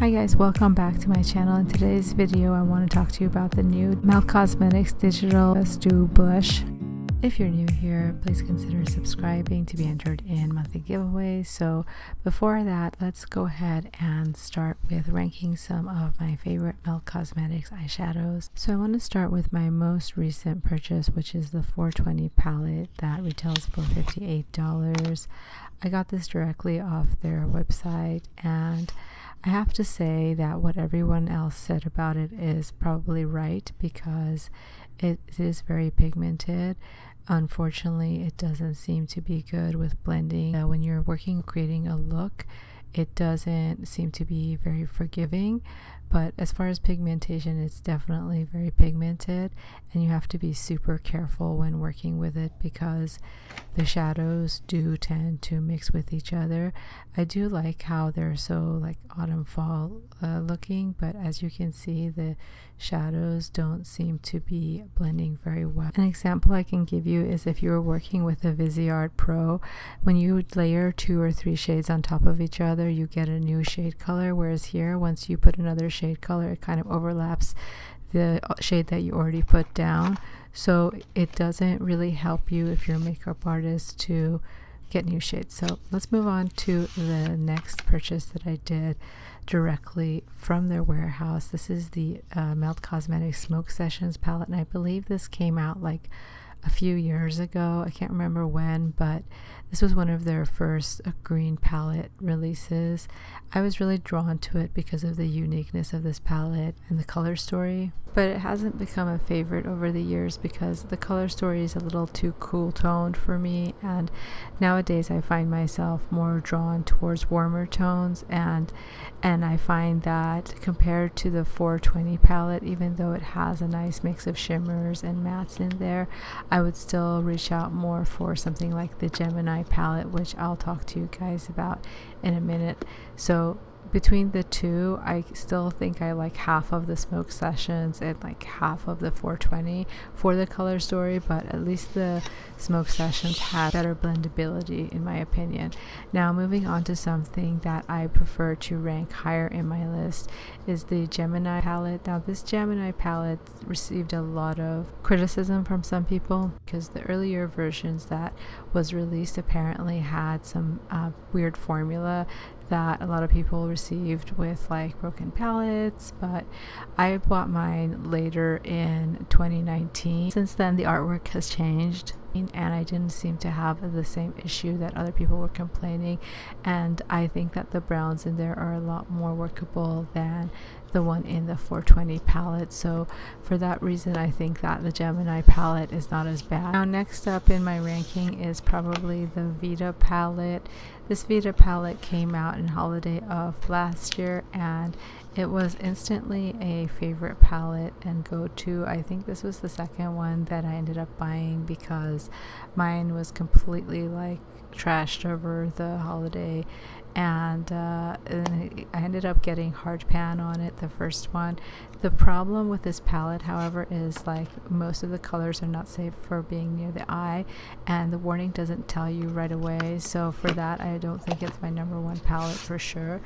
Hi guys, welcome back to my channel. In today's video I want to talk to you about the new Melt Cosmetics Digital Stew Blush. If you're new here, please consider subscribing to be entered in monthly giveaways. So before that, let's go ahead and start with ranking some of my favorite Melt Cosmetics eyeshadows. So I want to start with my most recent purchase, which is the 420 palette that retails for $58. I got this directly off their website, and I have to say that what everyone else said about it is probably right, because it is very pigmented. Unfortunately, it doesn't seem to be good with blending. When you're creating a look, it doesn't seem to be very forgiving. But as far as pigmentation, it's definitely very pigmented, and you have to be super careful when working with it because the shadows do tend to mix with each other. I do like how they're so like autumn fall looking, but as you can see, the shadows don't seem to be blending very well. An example I can give you is if you were working with a Viseart Pro, when you layer 2 or 3 shades on top of each other, you get a new shade color, whereas here, once you put another shade color, it kind of overlaps the shade that you already put down. So it doesn't really help you if you're a makeup artist to get new shades. So let's move on to the next purchase that I did directly from their warehouse. This is the Melt Cosmetics Smoke Sessions palette, and I believe this came out like a few years ago. I can't remember when, but this was one of their first green palette releases. I was really drawn to it because of the uniqueness of this palette and the color story, but it hasn't become a favorite over the years because the color story is a little too cool toned for me, and nowadays I find myself more drawn towards warmer tones, and I find that compared to the 420 palette, even though it has a nice mix of shimmers and mattes in there, I would still reach out more for something like the Gemini palette, which I'll talk to you guys about in a minute. So between the two, I still think I like half of the Smoke Sessions and like half of the 420 for the color story, but at least the Smoke Sessions had better blendability in my opinion. Now moving on to something that I prefer to rank higher in my list is the Gemini palette. Now this Gemini palette received a lot of criticism from some people because the earlier versions that was released apparently had some weird formula that a lot of people received with like broken palettes, but I bought mine later in 2019. Since then the artwork has changed, and I didn't seem to have the same issue that other people were complaining, and I think that the browns in there are a lot more workable than the one in the 420 palette. So for that reason, I think that the Gemini palette is not as bad. Now next up in my ranking is probably the Vita palette. This Vita palette came out in holiday of last year, and it was instantly a favorite palette and go-to. I think this was the second one that I ended up buying because mine was completely like trashed over the holiday, and I ended up getting hard pan on it, the first one. The problem with this palette, however, is like most of the colors are not safe for being near the eye, and the warning doesn't tell you right away. So for that, I don't think it's my #1 palette for sure.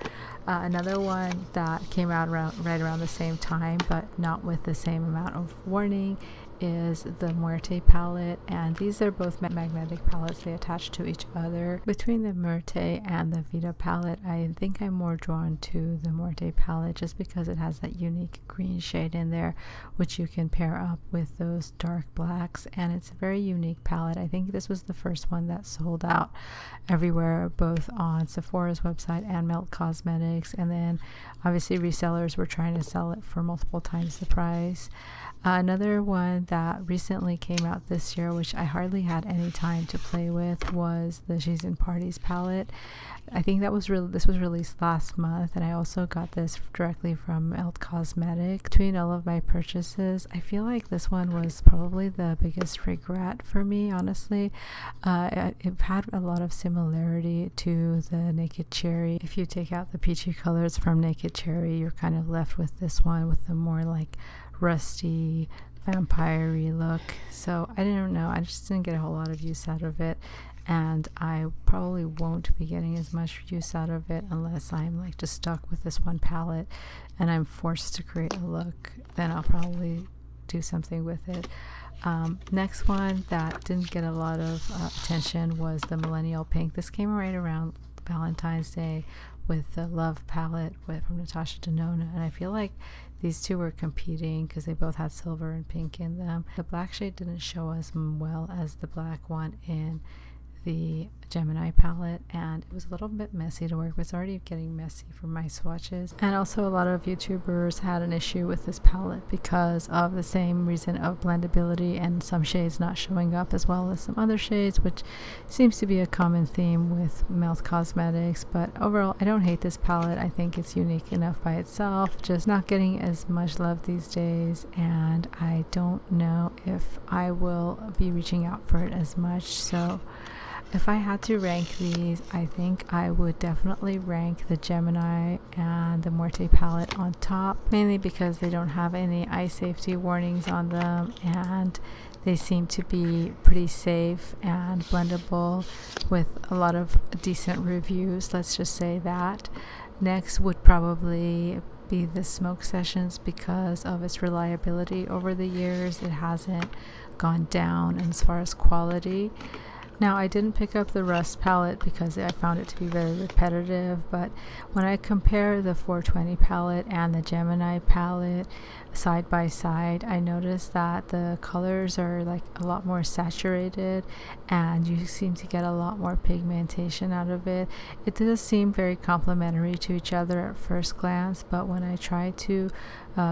Another one that came out right around the same time, but not with the same amount of warning, is the Muerte palette, and these are both magnetic palettes. They attach to each other. Between the Muerte and the Vita palette, I think I'm more drawn to the Muerte palette just because it has that unique green shade in there, which you can pair up with those dark blacks, and it's a very unique palette. I think this was the first one that sold out everywhere, both on Sephora's website and Melt Cosmetics, and then obviously resellers were trying to sell it for multiple times the price. Another one that recently came out this year, which I hardly had any time to play with, was the She's in Parties palette. I think that was this was released last month, and I also got this directly from Melt Cosmetics. Between all of my purchases, I feel like this one was probably the biggest regret for me, honestly. It had a lot of similarity to the Naked Cherry. If you take out the peachy colors from Naked Cherry, you're kind of left with this one with the more like rusty vampire-y look. So I don't know, I just didn't get a whole lot of use out of it. and I probably won't be getting as much use out of it unless I'm like just stuck with this one palette and I'm forced to create a look. Then I'll probably do something with it. Next one that didn't get a lot of attention was the Millennial Pink. This came right around Valentine's Day with the Love palette from Natasha Denona, and I feel like these two were competing because they both had silver and pink in them. The black shade didn't show as well as the black one in the Gemini palette, and it was a little bit messy to work with. It's already getting messy for my swatches, and also a lot of YouTubers had an issue with this palette because of the same reason of blendability and some shades not showing up as well as some other shades, which seems to be a common theme with Melt Cosmetics. But overall, I don't hate this palette. I think it's unique enough by itself, just not getting as much love these days, and I don't know if I will be reaching out for it as much. So if I had to rank these, I think I would definitely rank the Gemini and the Morte palette on top, mainly because they don't have any eye safety warnings on them and they seem to be pretty safe and blendable with a lot of decent reviews, let's just say that. Next would probably be the Smoke Sessions because of its reliability over the years. It hasn't gone down as far as quality. Now, I didn't pick up the Rust palette because I found it to be very repetitive, but when I compare the 420 palette and the Gemini palette side by side, I noticed that the colors are like a lot more saturated and you seem to get a lot more pigmentation out of it. It does seem very complementary to each other at first glance, but when I try to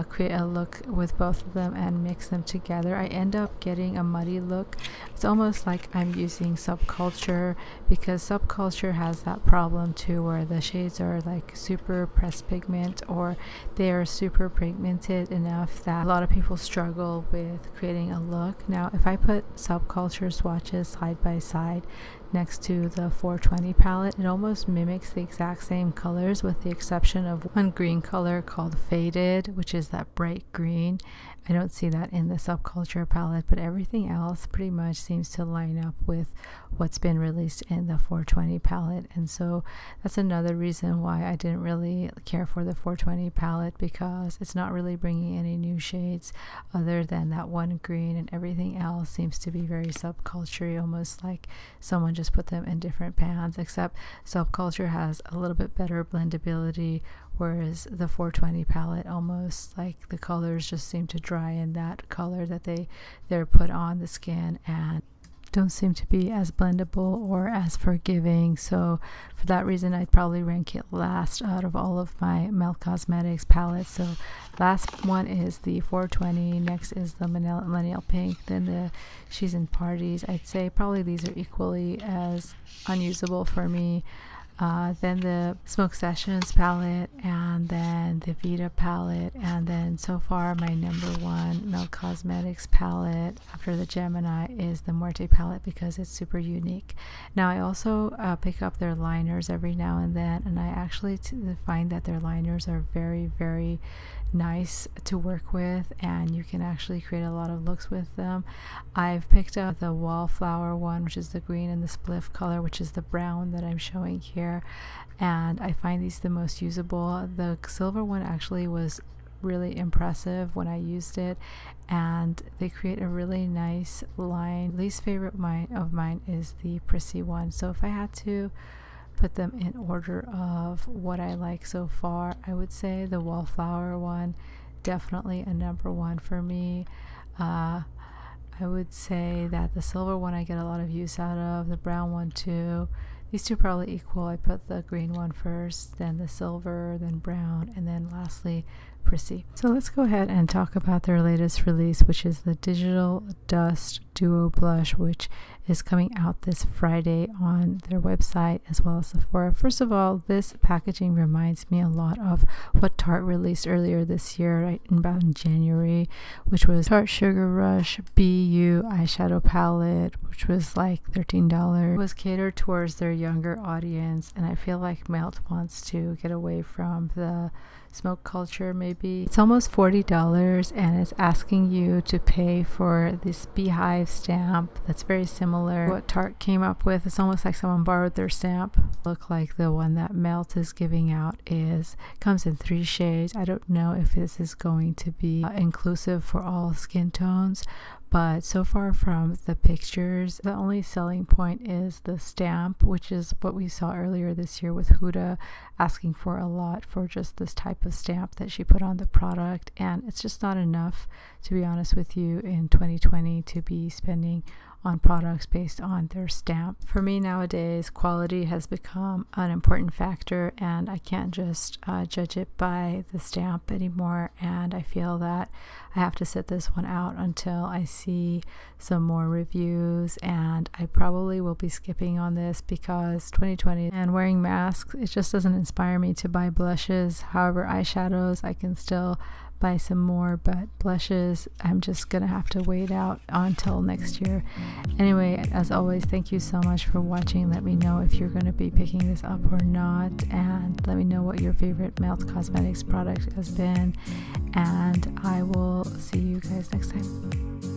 create a look with both of them and mix them together, I end up getting a muddy look. It's almost like I'm using Subculture, because Subculture has that problem too, where the shades are like super pressed pigment or they are super pigmented enough that a lot of people struggle with creating a look. Now, if I put Subculture swatches side by side next to the 420 palette, it almost mimics the exact same colors with the exception of one green color called Faded, which is that bright green. I don't see that in the Subculture palette, but everything else pretty much seems to line up with what's been released in the 420 palette. And so that's another reason why I didn't really care for the 420 palette, because it's not really bringing any new shades other than that one green, and everything else seems to be very Subculture, almost like someone just put them in different pans, except Subculture has a little bit better blendability, whereas the 420 palette, almost like the colors just seem to dry in that color that they're put on the skin and don't seem to be as blendable or as forgiving. So for that reason, I'd probably rank it last out of all of my Melt Cosmetics palettes. So last one is the 420, next is the Millennial Pink, then the She's in Parties. I'd say probably these are equally as unusable for me. Then the Smoke Sessions palette, and then the Vita palette, and then so far my number one Melt Cosmetics palette after the Gemini is the Morte palette because it's super unique. Now I also pick up their liners every now and then, and I actually find that their liners are very, very nice to work with, and you can actually create a lot of looks with them. I've picked up the Wallflower one, which is the green, and the Spliff color, which is the brown that I'm showing here, and I find these the most usable. The silver one actually was really impressive when I used it, and they create a really nice line. Least favorite of mine is the Prissy one. So if I had to put them in order of what I like so far, I would say the Wallflower one, definitely a number one for me. I would say that the silver one I get a lot of use out of, the brown one too. These two probably equal. I put the green one first, then the silver, then brown, and then lastly Prissy. So let's go ahead and talk about their latest release, which is the Digital Dust Duo Blush, which is coming out this Friday on their website as well as Sephora. First of all, this packaging reminds me a lot of what Tarte released earlier this year, right about in January, which was Tarte Sugar Rush BU eyeshadow palette, which was like $13. It was catered towards their younger audience, and I feel like Melt wants to get away from the Smoke Culture maybe. It's almost $40 and it's asking you to pay for this beehive stamp that's very similar to what Tarte came up with. It's almost like someone borrowed their stamp. Look like the one that Melt is giving out comes in 3 shades. I don't know if this is going to be inclusive for all skin tones, but so far from the pictures, the only selling point is the stamp, which is what we saw earlier this year with Huda asking for a lot for just this type of stamp that she put on the product. And it's just not enough, to be honest with you, in 2020 to be spending on products based on their stamp. For me nowadays, quality has become an important factor, and I can't just judge it by the stamp anymore. And I feel that I have to sit this one out until I see some more reviews, and I probably will be skipping on this because 2020 and wearing masks, it just doesn't inspire me to buy blushes. However, eyeshadows I can still buy some more, but blushes I'm just gonna have to wait out until next year. Anyway, as always, thank you so much for watching. Let me know if you're going to be picking this up or not, and let me know what your favorite Melt Cosmetics product has been, and I will see you guys next time.